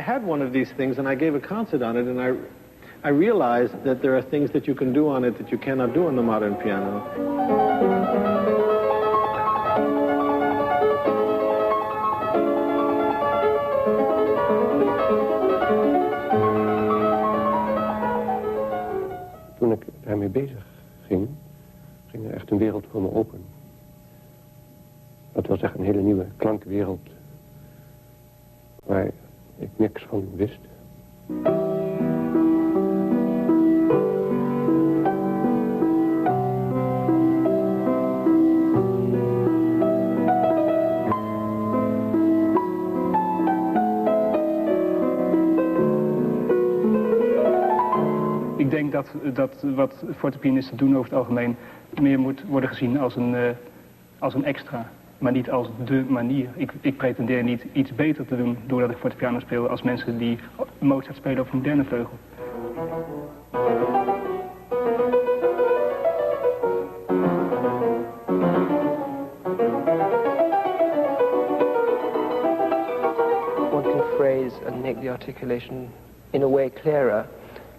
had one of these things, and I gave a concert on it, and I realized that there are things that you can do on it that you cannot do on the modern piano. Toen ik daarmee bezig ging er echt een wereld voor me open. Dat wil zeggen een hele nieuwe klankwereld waar ik niks van wist. Ik denk dat wat fortepianisten doen over het algemeen meer moet worden gezien als een extra, maar niet als dé manier. Ik pretendeer niet iets beter te doen doordat ik fortepiano speel als mensen die Mozart spelen op een moderne vleugel. One can phrase and make the articulation in a way clearer,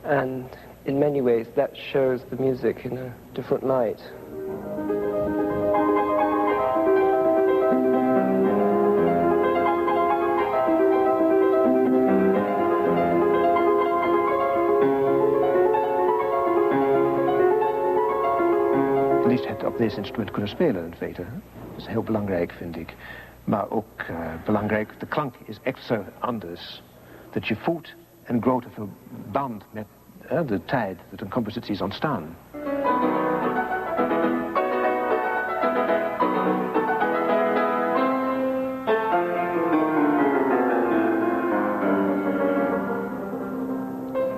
and in many ways that shows the music in a different light. Het op deze instrument kunnen spelen in feite. Dat is heel belangrijk, vind ik. Maar ook belangrijk, de klank is extra anders. Dat je voelt een grote verband met de tijd dat een compositie is ontstaan.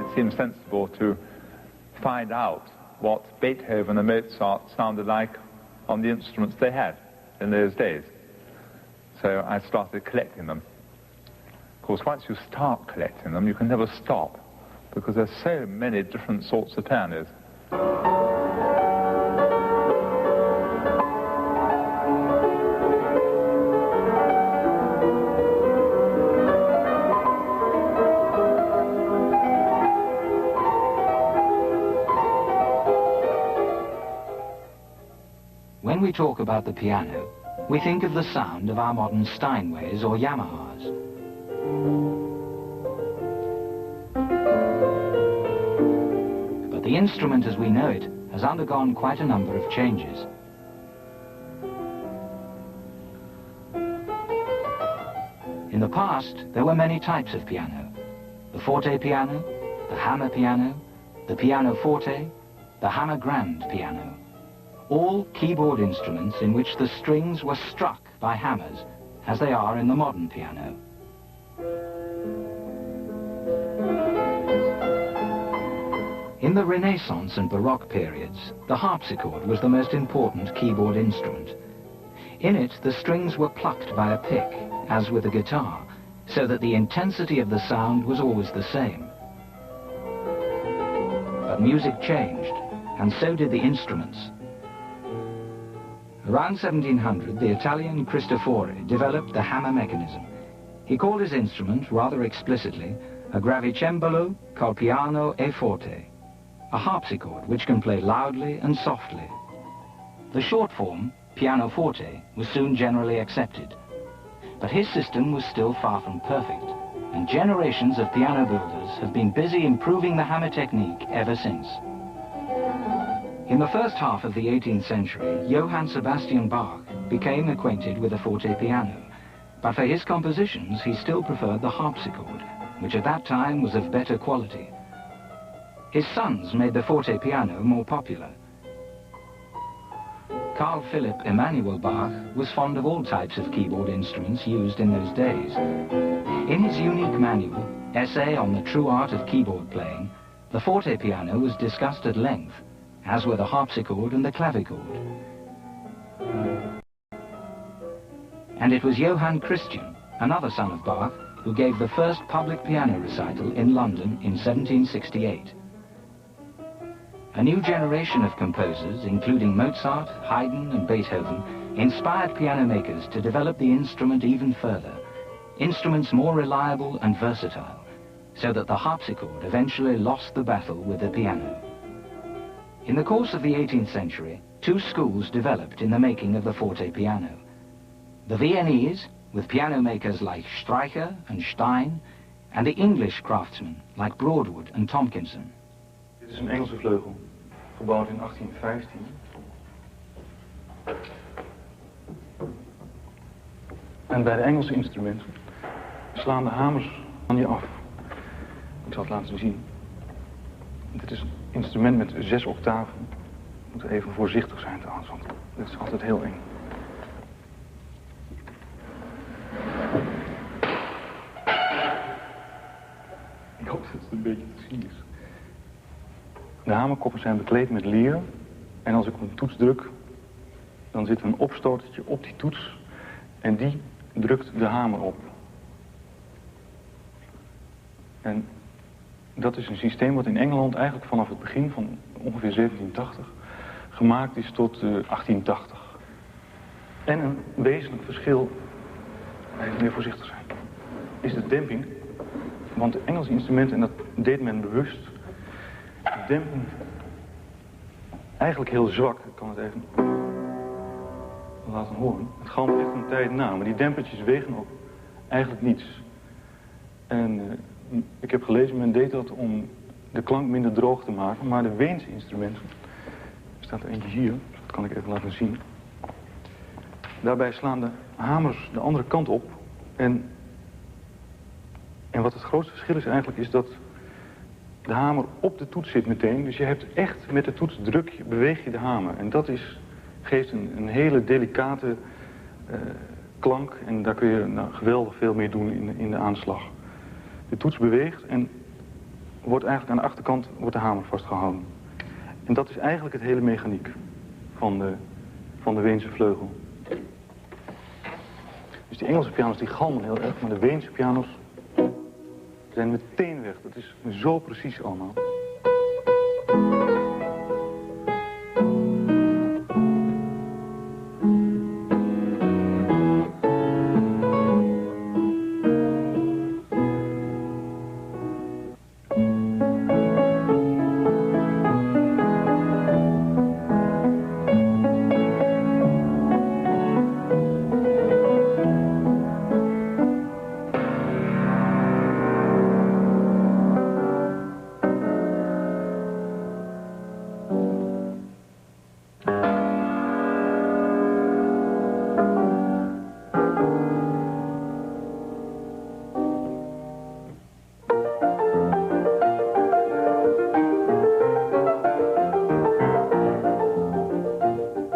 It seems sensible to find out what Beethoven and Mozart sounded like on the instruments they had in those days. So I started collecting them. Of course, once you start collecting them, you can never stop, because there's so many different sorts of pianos. When we talk about the piano, we think of the sound of our modern Steinways or Yamahas. But the instrument as we know it has undergone quite a number of changes. In the past, there were many types of piano. The fortepiano, the hammer piano, the pianoforte, the hammer grand piano. All keyboard instruments in which the strings were struck by hammers, as they are in the modern piano. In the Renaissance and Baroque periods, the harpsichord was the most important keyboard instrument. In it, the strings were plucked by a pick, as with a guitar, so that the intensity of the sound was always the same. But music changed, and so did the instruments. Around 1700, the Italian Cristofori developed the hammer mechanism. He called his instrument, rather explicitly, a gravicembalo col piano e forte, a harpsichord which can play loudly and softly. The short form, pianoforte, was soon generally accepted. But his system was still far from perfect, and generations of piano builders have been busy improving the hammer technique ever since. In the first half of the 18th century, Johann Sebastian Bach became acquainted with the fortepiano, but for his compositions he still preferred the harpsichord, which at that time was of better quality. His sons made the fortepiano more popular. Carl Philipp Emanuel Bach was fond of all types of keyboard instruments used in those days. In his unique manual, Essay on the True Art of Keyboard Playing, the fortepiano was discussed at length, as were the harpsichord and the clavichord. And it was Johann Christian, another son of Bach, who gave the first public piano recital in London in 1768. A new generation of composers, including Mozart, Haydn and Beethoven, inspired piano makers to develop the instrument even further. instruments more reliable and versatile, so that the harpsichord eventually lost the battle with the piano. In the course of the 18th century, two schools developed in the making of the fortepiano. The Viennese, with piano makers like Streicher and Stein, and the English craftsmen like Broadwood and Tomkinson. Dit is een Engelse vleugel, gebouwd in 1815. En bij de Engelse instrumenten slaan de hamers van je af. Ik zal het laten zien. Dit is een instrument met 6 octaven. We moeten even voorzichtig zijn trouwens, want dit is altijd heel eng. Ik hoop dat het een beetje te zien is. De hamerkoppen zijn bekleed met lier. En als ik op een toets druk, dan zit er een opstotertje op die toets. En die drukt de hamer op. En dat is een systeem wat in Engeland eigenlijk vanaf het begin van ongeveer 1780 gemaakt is tot 1880. En een wezenlijk verschil, even meer voorzichtig zijn, is de demping. Want de Engelse instrumenten, en dat deed men bewust, dempen eigenlijk heel zwak. Ik kan het even laten horen. Het galmt echt een tijd na, maar die dempertjes wegen ook eigenlijk niets. En ik heb gelezen, men deed dat om de klank minder droog te maken, maar de Weense instrumenten, er staat er eentje hier, dat kan ik even laten zien. Daarbij slaan de hamers de andere kant op. En wat het grootste verschil is eigenlijk, is dat de hamer op de toets zit meteen. Dus je hebt echt met de toets beweeg je de hamer. En dat geeft een hele delicate klank. En daar kun je geweldig veel mee doen in de aanslag. De toets beweegt en wordt eigenlijk aan de achterkant wordt de hamer vastgehouden. En dat is eigenlijk het hele mechaniek van de Weense vleugel. Dus die Engelse pianos die galmen heel erg, maar de Weense pianos zijn meteen weg. Dat is zo precies allemaal.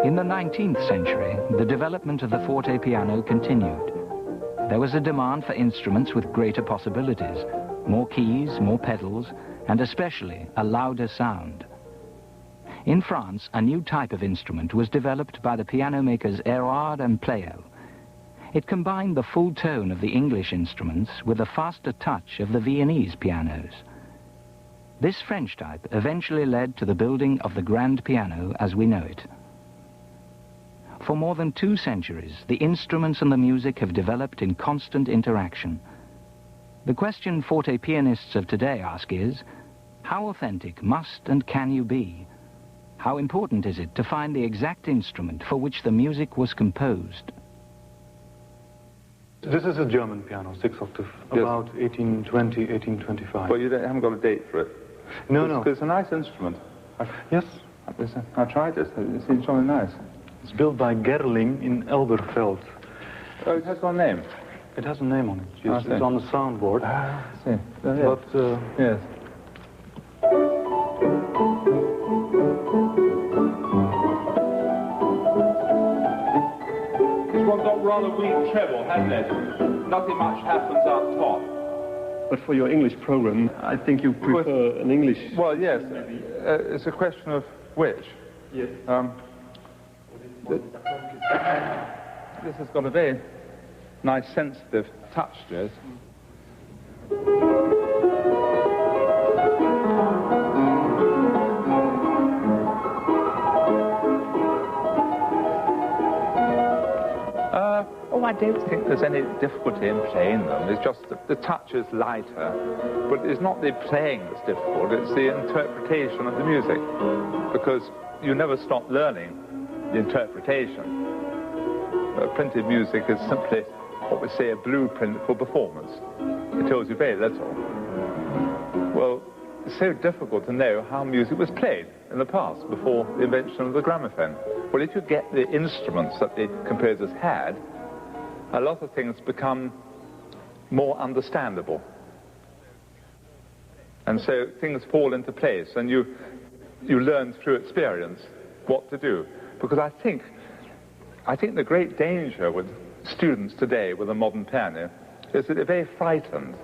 In the 19th century, the development of the fortepiano continued. There was a demand for instruments with greater possibilities, more keys, more pedals, and especially a louder sound. In France, a new type of instrument was developed by the piano makers Erard and Pleyel. It combined the full tone of the English instruments with the faster touch of the Viennese pianos. This French type eventually led to the building of the grand piano as we know it. For more than 2 centuries, the instruments and the music have developed in constant interaction. The question forte pianists of today ask is, how authentic must and can you be? How important is it to find the exact instrument for which the music was composed? This is a German piano, 6 octave, yes. About 1820, 1825. Well, you haven't got a date for it? No. It's a nice instrument. Yes. I tried it. It seems really nice. It's built by Gerling in Elberfeld. Oh, it has got a name? It has a name on it, yes. It's on the soundboard. I see. But, yes. This one got rather weak treble, hasn't it? Nothing much happens up top. But for your English program, I think you prefer an English... Well, yes. It's a question of which. Yes. This has got a very nice sensitive touch to it. Oh, I don't think there's any difficulty in playing them. It's just that the touch is lighter, but it's not the playing that's difficult, it's the interpretation of the music, because you never stop learning the interpretation. Printed music is simply what we say a blueprint for performance. It tells you very little. Well, it's so difficult to know how music was played in the past, before the invention of the gramophone. Well, if you get the instruments that the composers had, a lot of things become more understandable. And so things fall into place, and you learn through experience what to do. Because I think the great danger with students today with a modern piano is that they're very frightened.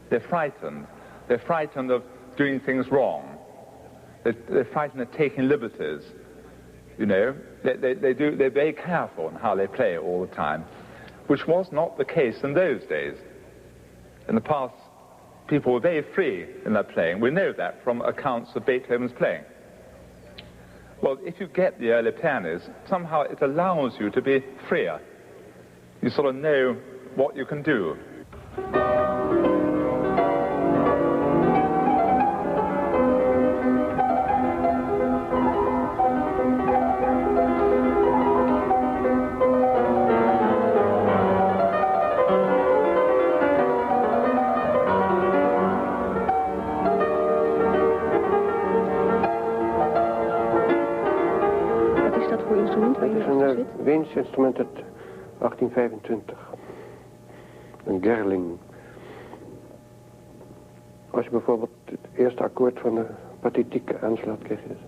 They're frightened. They're frightened of doing things wrong. They're frightened of taking liberties. You know, they're very careful in how they play all the time, which was not the case in those days. In the past, people were very free in their playing. We know that from accounts of Beethoven's playing. Well, if you get the early pianos, somehow it allows you to be freer. You sort of know what you can do. Weens instrument uit 1825. Een gerling. Als je bijvoorbeeld het eerste akkoord van de pathétique aanslaat, krijg je dit.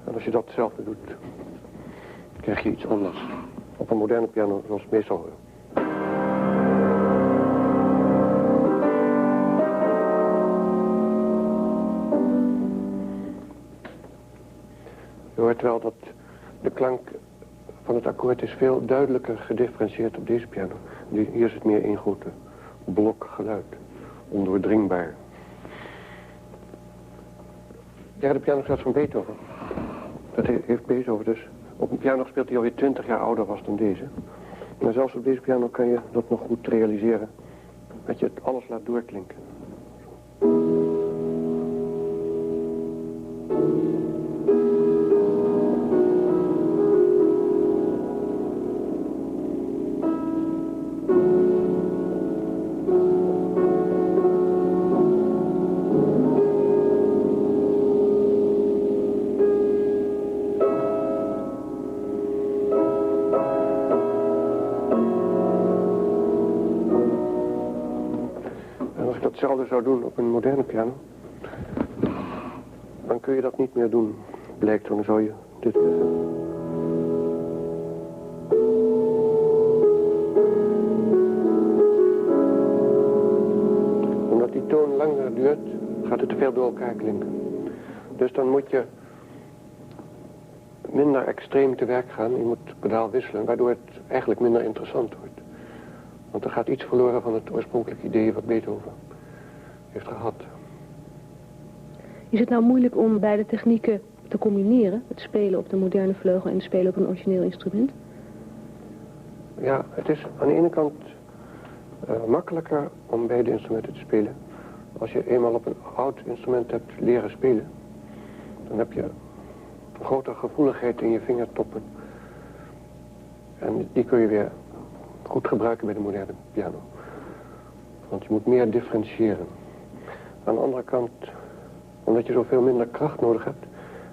En als je dat hetzelfde doet, krijg je iets anders. Op een moderne piano zoals we meestal horen. Je hoort wel dat de klank van het akkoord is veel duidelijker gedifferentieerd op deze piano. Hier is het meer één grote blok geluid, ondoordringbaar. De derde pianosonaat van Beethoven, dat heeft Beethoven dus op een piano gespeeld die alweer 20 jaar ouder was dan deze. Maar zelfs op deze piano kan je dat nog goed realiseren, dat je het alles laat doorklinken. Hetzelfde zou doen op een moderne piano, dan kun je dat niet meer doen, blijkt. Dan zou je dit omdat die toon langer duurt, gaat het te veel door elkaar klinken. Dus dan moet je minder extreem te werk gaan, je moet het pedaal wisselen, waardoor het eigenlijk minder interessant wordt. Want er gaat iets verloren van het oorspronkelijke idee wat Beethoven heeft gehad. Is het nou moeilijk om beide technieken te combineren? Het spelen op de moderne vleugel en het spelen op een origineel instrument? Ja, het is aan de ene kant makkelijker om beide instrumenten te spelen. Als je eenmaal op een oud instrument hebt leren spelen, dan heb je een grotere gevoeligheid in je vingertoppen. En die kun je weer goed gebruiken bij de moderne piano. Want je moet meer differentiëren. Aan de andere kant, omdat je zoveel minder kracht nodig hebt,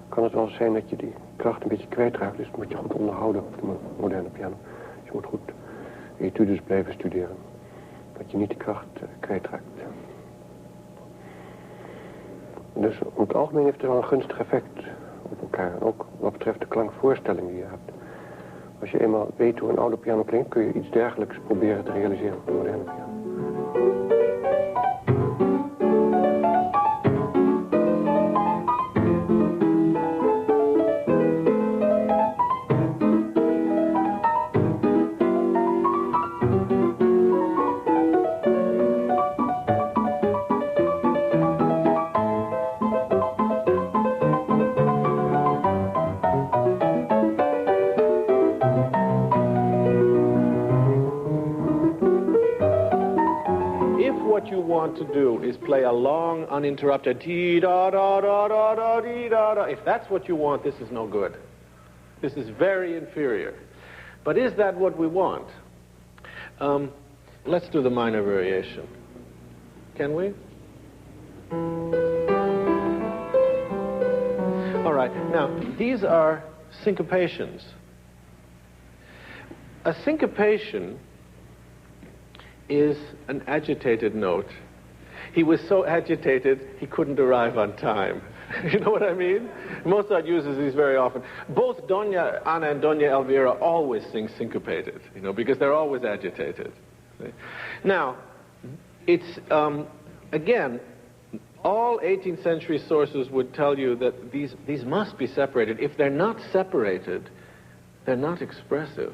kan het wel zijn dat je die kracht een beetje kwijtraakt. Dus dat moet je goed onderhouden op de moderne piano. Dus je moet goed etudes blijven studeren. Dat je niet die kracht kwijtraakt. Dus op het algemeen heeft het wel een gunstig effect op elkaar. Ook wat betreft de klankvoorstelling die je hebt. Als je eenmaal weet hoe een oude piano klinkt, kun je iets dergelijks proberen te realiseren op de moderne piano. want to do is play a long, uninterrupted dee-da-da-da-da-da-dee-da-da. If that's what you want, this is no good. This is very inferior. But is that what we want? Let's do the minor variation. Can we? All right. Now, these are syncopations. A syncopation is an agitated note. He was so agitated, he couldn't arrive on time. You know what I mean? Mozart uses these very often. Both Doña Ana and Doña Elvira always sing syncopated, you know, because they're always agitated. Now, it's, again, all 18th century sources would tell you that these must be separated. If they're not separated, they're not expressive.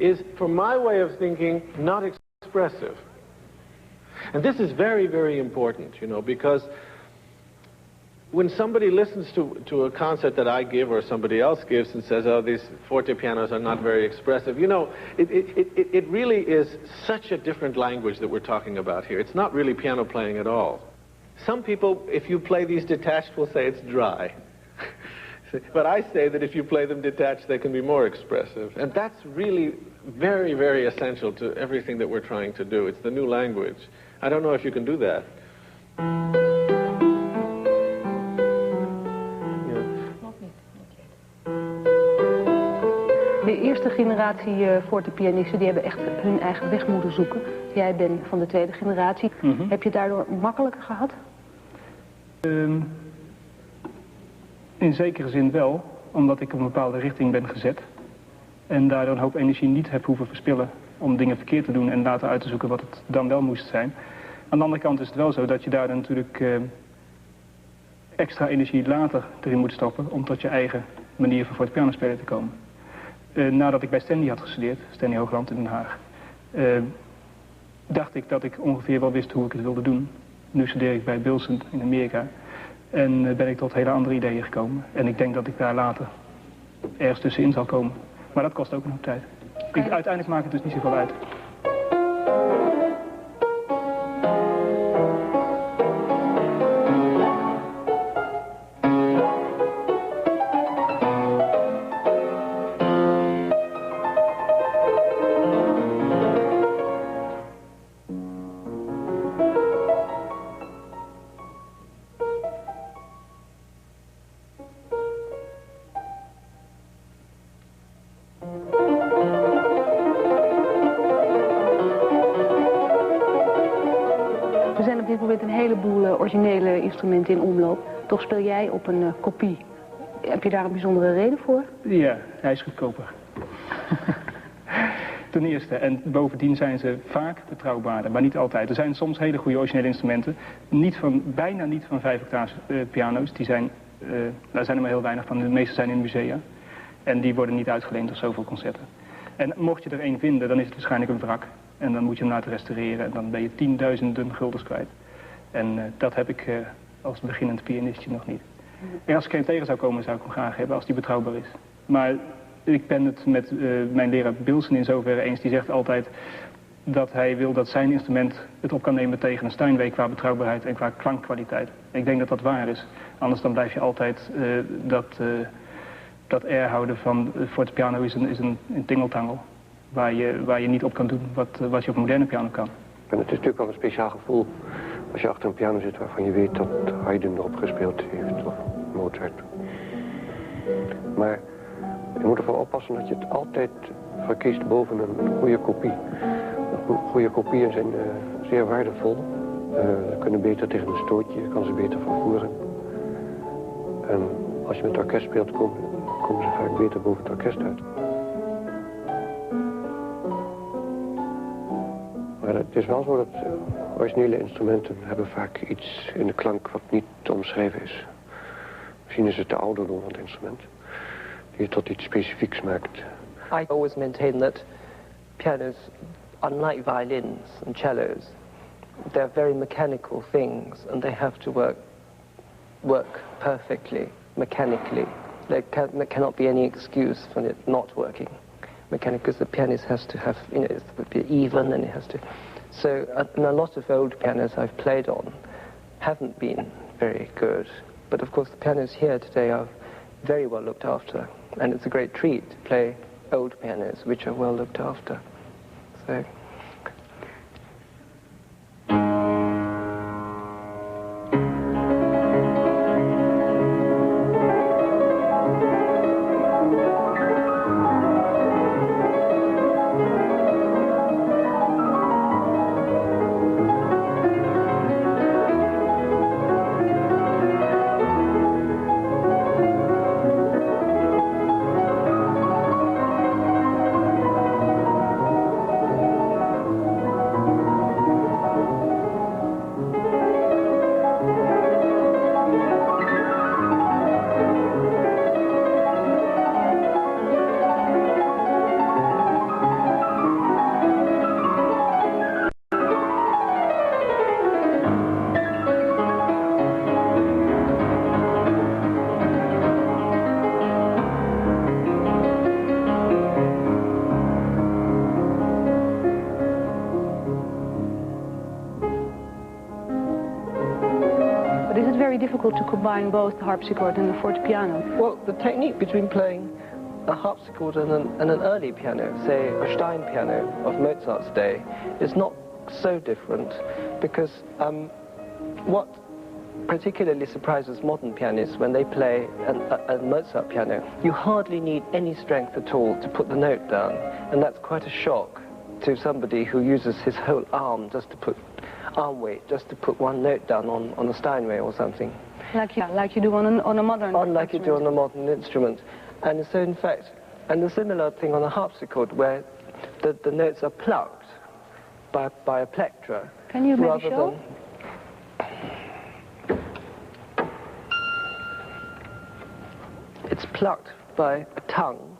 Is, from my way of thinking, not expressive. And this is very, very important, you know, because when somebody listens to a concert that I give or somebody else gives and says, oh, these fortepianos are not very expressive, you know, it really is such a different language that we're talking about here. It's not really piano playing at all. Some people, if you play these detached, will say it's dry. But I say that if you play them detached, they can be more expressive. And that's really very, very essential to everything that we're trying to do. It's the new language. I don't know if you can do that. De eerste generatie fortepianisten die hebben echt hun eigen weg moeten zoeken. Jij bent van de tweede generatie. Heb je het daardoor makkelijker gehad? In zekere zin wel, omdat ik op een bepaalde richting ben gezet. En daardoor een hoop energie niet heb hoeven verspillen om dingen verkeerd te doen en later uit te zoeken wat het dan wel moest zijn. Aan de andere kant is het wel zo dat je daar dan natuurlijk extra energie later erin moet stoppen om tot je eigen manier van fortepiano spelen te komen. Nadat ik bij Stanley had gestudeerd, Stanley Holland in Den Haag, dacht ik dat ik ongeveer wel wist hoe ik het wilde doen. Nu studeer ik bij Bilson in Amerika en ben ik tot hele andere ideeën gekomen. En ik denk dat ik daar later ergens tussenin zal komen. Maar dat kost ook een hoop tijd. Uiteindelijk maakt het dus niet zoveel uit. Een heleboel originele instrumenten in omloop. Toch speel jij op een kopie. Heb je daar een bijzondere reden voor? Ja, hij is goedkoper. Ten eerste. En bovendien zijn ze vaak betrouwbaarder, maar niet altijd. Er zijn soms hele goede originele instrumenten. Bijna niet van 5 octaves piano's. Die zijn, daar zijn er maar heel weinig van. De meeste zijn in musea. En die worden niet uitgeleend op zoveel concerten. En mocht je er één vinden, dan is het waarschijnlijk een wrak. En dan moet je hem laten restaureren. En dan ben je tienduizenden guldens kwijt. En dat heb ik als beginnend pianistje nog niet. En als ik geen tegen zou komen, zou ik hem graag hebben als die betrouwbaar is. Maar ik ben het met mijn leraar Bilson in zoverre eens. Die zegt altijd dat hij wil dat zijn instrument het op kan nemen tegen een Steinway qua betrouwbaarheid en qua klankkwaliteit. En ik denk dat dat waar is. Anders dan blijf je altijd dat air houden van fortepiano is een tingeltangel. Waar je niet op kan doen wat je op moderne piano kan. En het is natuurlijk wel een speciaal gevoel als je achter een piano zit waarvan je weet dat Haydn erop gespeeld heeft of Mozart. Maar je moet ervoor oppassen dat je het altijd verkiest boven een goede kopie. Goede kopieën zijn zeer waardevol. Ze kunnen beter tegen een stootje, je kan ze beter vervoeren. En als je met het orkest speelt, komen ze vaak beter boven het orkest uit. Maar het is wel zo dat originele instrumenten hebben vaak iets in de klank wat niet te omschrijven is. Misschien is het de ouderdom van het instrument die het tot iets specifieks maakt. I always maintain that pianos unlike violins and cellos, they're very mechanical things, and they have to work perfectly, mechanically. There cannot be any excuse for it not working mechanically, because the pianist has to have, you know, it's to be even, and it has to. So, and a lot of old pianos I've played on haven't been very good. But of course, the pianos here today are very well looked after, and it's a great treat to play old pianos which are well looked after. So. Difficult to combine both the harpsichord and the fortepiano? Well, the technique between playing a harpsichord and an early piano, say a Stein piano of Mozart's day, is not so different, because what particularly surprises modern pianists when they play a Mozart piano, you hardly need any strength at all to put the note down, and that's quite a shock to somebody who uses his whole arm just to put arm weight just to put one note down on a Steinway or something. Like you do on a modern instrument. Like you do on a modern instrument. And so in fact, and the similar thing on a harpsichord, where the notes are plucked by a plectra. Can you maybe show? It's plucked by a tongue,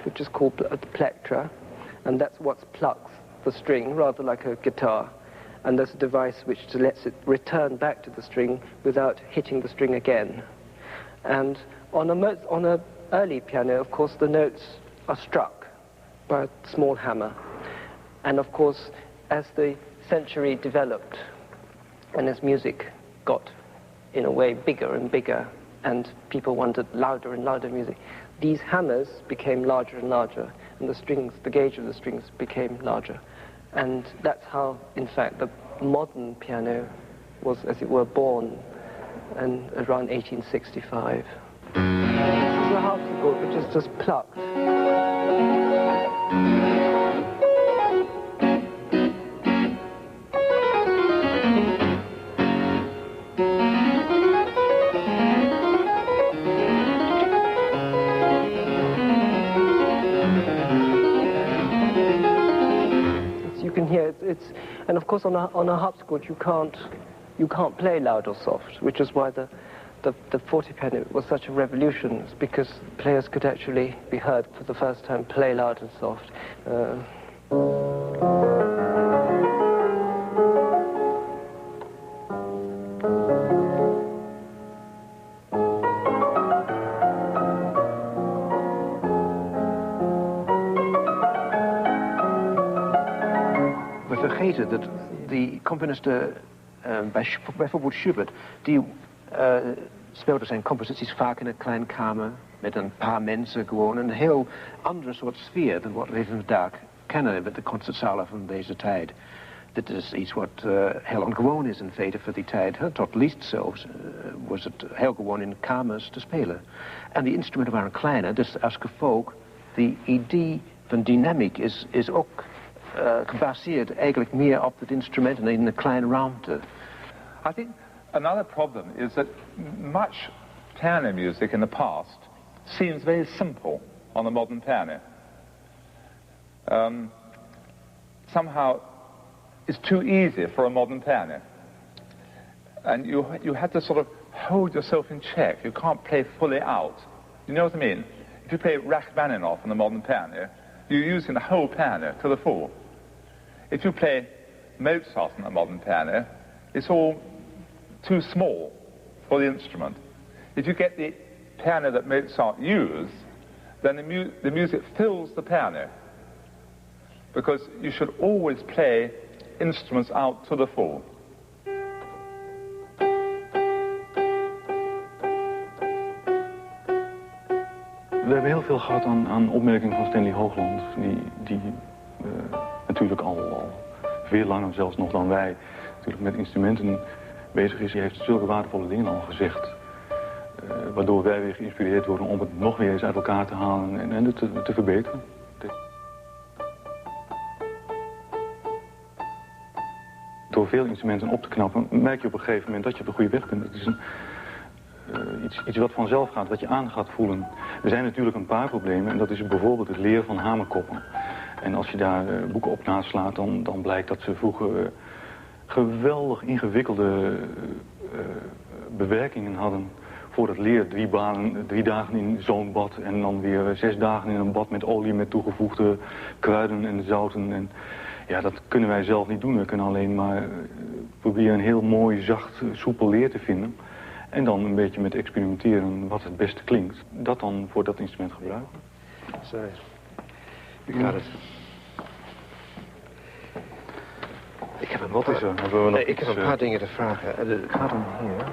which is called a plectra, and that's what plucks the string, rather like a guitar. And there's a device which lets it return back to the string without hitting the string again. And on a early piano, of course, the notes are struck by a small hammer. And of course, as the century developed and as music got, in a way, bigger and bigger, and people wanted louder and louder music, these hammers became larger and larger, and the gauge of the strings became larger. And that's how, in fact, the modern piano was, as it were, born around 1865. This is a harpsichord which is just plucked. And of course on a harpsichord you can't play loud or soft, which is why the fortepiano was such a revolution, because players could actually be heard for the first time play loud and soft. Dat die componisten, bijvoorbeeld Schubert, die speelde zijn composities vaak in een klein kamer met een paar mensen, gewoon een heel andere soort sfeer dan wat we vandaag kennen met de concertzalen van deze tijd. Dit is iets wat heel ongewoon is in feite voor die tijd. Tot Liszt zelfs was het heel gewoon in kamers te spelen. En die instrumenten waren kleiner, dus als gevolg, die idee van dynamiek is ook gebaseerd eigenlijk meer op het instrument en in een kleine ruimte. I think another problem is that much piano music in the past seems very simple on the modern piano. Somehow it's too easy for a modern piano. And you have to sort of hold yourself in check. You can't play fully out. You know what I mean? If you play Rachmaninoff on the modern piano, you're using the whole piano to the full. If you play Mozart on a modern piano, it's all too small for the instrument. If you get the piano that Mozart used, then the music fills the piano. Because you should always play instruments out to the full. We hebben heel veel gehad aan opmerkingen van Stanley Holland, die natuurlijk al veel langer zelfs nog dan wij natuurlijk met instrumenten bezig is. Die heeft zulke waardevolle dingen al gezegd, waardoor wij weer geïnspireerd worden om het nog weer eens uit elkaar te halen en het te verbeteren. Door veel instrumenten op te knappen, merk je op een gegeven moment dat je op de goede weg bent. Het is iets wat vanzelf gaat, wat je aan gaat voelen. Er zijn natuurlijk een paar problemen en dat is bijvoorbeeld het leren van hamerkoppen. En als je daar boeken op naslaat, dan blijkt dat ze vroeger geweldig ingewikkelde bewerkingen hadden voor het leer. 3 dagen in zo'n bad en dan weer 6 dagen in een bad met olie met toegevoegde kruiden en zouten. En ja, dat kunnen wij zelf niet doen. We kunnen alleen maar proberen een heel mooi, zacht, soepel leer te vinden. En dan een beetje met experimenteren wat het beste klinkt. Dat dan voor dat instrument gebruiken. Sorry. U gaat het. Ik heb een ik heb een paar dingen te vragen. Het gaat om hier.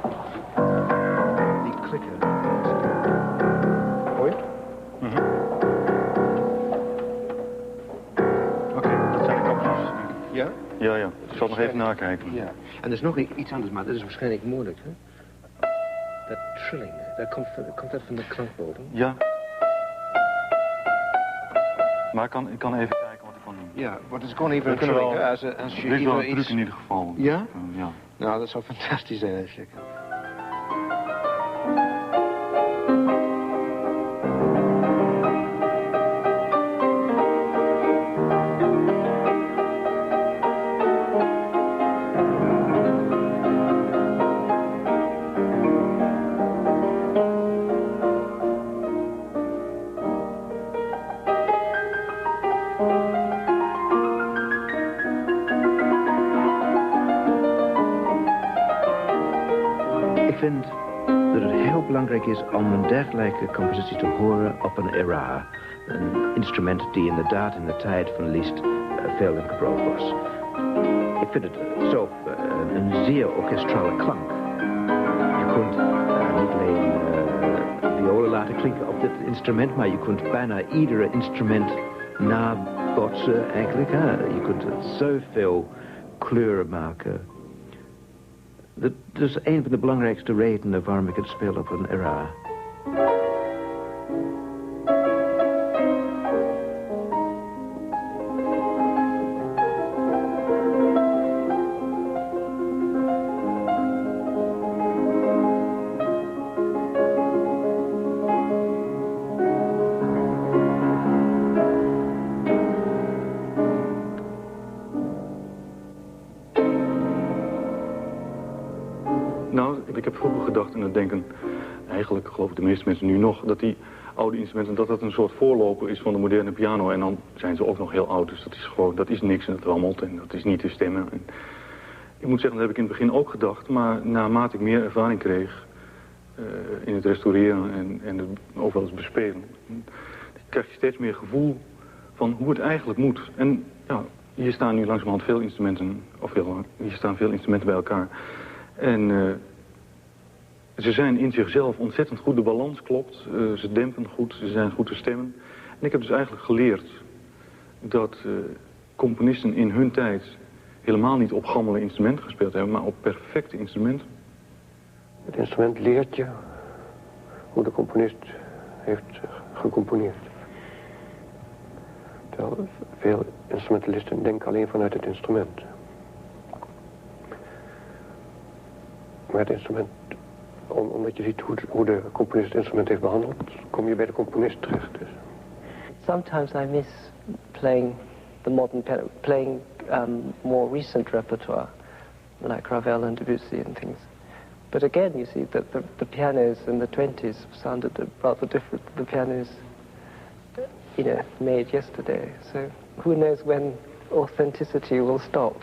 Die klikken. Hoor je? Oké, dat zijn de kapjes. Ja? Ja. Ik zal nog even nakijken. Ja. En er is nog iets anders, maar dat is waarschijnlijk moeilijk, hè? Dat trilling, komt dat van de klankbodem? Ja. Maar ik kan even kijken wat ik kan doen. Ja, wat is gewoon even een trilling? Als je dit is wel een truc in ieder geval. Ja? Ja. Nou, dat zou fantastisch zijn, zeker. Ik vind dat het heel belangrijk is om een dergelijke compositie te horen op een era. Een instrument die inderdaad in de tijd van Liszt veel in gebruik was. Ik vind het zo een zeer orkestrale klank. Je kunt niet alleen violen laten klinken op dit instrument, maar je kunt bijna iedere instrument nabotsen eigenlijk. Hè? Je kunt zoveel kleuren maken. Dat is een van de belangrijkste redenen waarom ik het speel op een era. Nou, ik heb vroeger gedacht en dat denken eigenlijk geloof ik de meeste mensen nu nog, dat die oude instrumenten, dat een soort voorloper is van de moderne piano. En dan zijn ze ook nog heel oud, dus dat is niks en dat rammelt en dat is niet te stemmen. En ik moet zeggen, dat heb ik in het begin ook gedacht, maar naarmate ik meer ervaring kreeg in het restaureren en het ook wel eens bespelen, krijg je steeds meer gevoel van hoe het eigenlijk moet. En ja, hier staan nu langzamerhand veel instrumenten, hier staan veel instrumenten bij elkaar. En ze zijn in zichzelf ontzettend goed, de balans klopt, ze dempen goed, ze zijn goed te stemmen. En ik heb dus eigenlijk geleerd dat componisten in hun tijd helemaal niet op gammele instrumenten gespeeld hebben, maar op perfecte instrumenten. Het instrument leert je hoe de componist heeft gecomponeerd. Terwijl veel instrumentalisten denken alleen vanuit het instrument. Maar het instrument, omdat je ziet hoe de componist het instrument heeft behandeld, kom je bij de componist terecht. Dus. Sometimes I miss playing the modern piano, playing more recent repertoire, like Ravel and Debussy and things. But again, you see that the pianos in the 20s sounded rather different than the pianos, made yesterday. So who knows when authenticity will stop.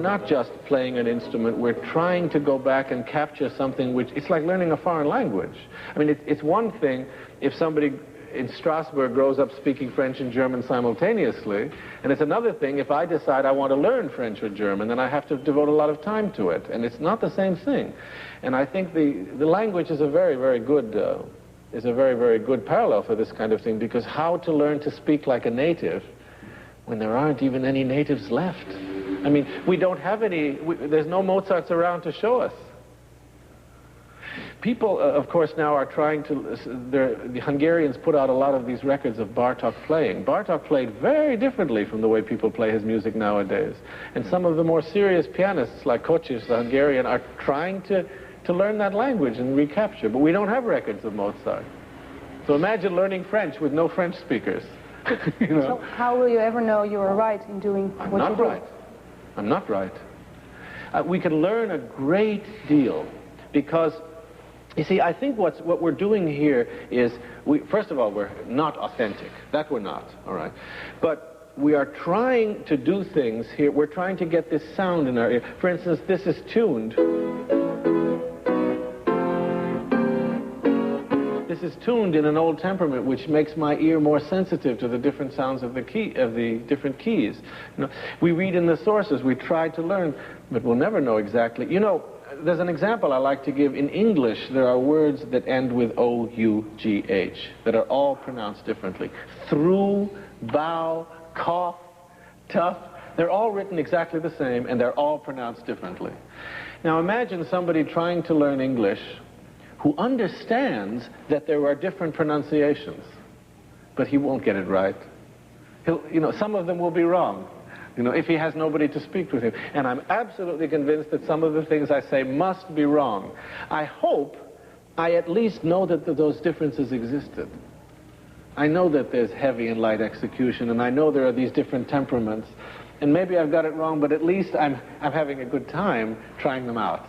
Not just playing an instrument, we're trying to go back and capture something which, it's like learning a foreign language. I mean, it's one thing if somebody in Strasbourg grows up speaking French and German simultaneously, and it's another thing if I decide I want to learn French or German, then I have to devote a lot of time to it, and it's not the same thing. And I think the language is a very, very good parallel for this kind of thing, because how to learn to speak like a native when there aren't even any natives left? I mean, we don't have any, there's no Mozarts around to show us. People, of course, now are trying to, the Hungarians put out a lot of these records of Bartók playing. Bartók played very differently from the way people play his music nowadays. And some of the more serious pianists, like Kocsis, the Hungarian, are trying to learn that language and recapture. But we don't have records of Mozart. So imagine learning French with no French speakers. You know? So how will you ever know you are right in doing what you do? I'm not right. We can learn a great deal because, you see, I think what we're doing here is, first of all, we're not authentic. That we're not, all right? But we are trying to do things here. We're trying to get this sound in our ear. For instance, this is tuned. This is tuned in an old temperament, which makes my ear more sensitive to the different sounds of the different keys. You know, we read in the sources, we try to learn, but we'll never know exactly. You know, there's an example I like to give. In English, there are words that end with O-U-G-H that are all pronounced differently. Through, bow, cough, tough. They're all written exactly the same, and they're all pronounced differently. Now imagine somebody trying to learn English who understands that there are different pronunciations, but he won't get it right. You know, some of them will be wrong, you know, if he has nobody to speak with him. And I'm absolutely convinced that some of the things I say must be wrong. I hope I at least know that those differences existed. I know that there's heavy and light execution, and I know there are these different temperaments, and maybe I've got it wrong, but at least I'm having a good time trying them out.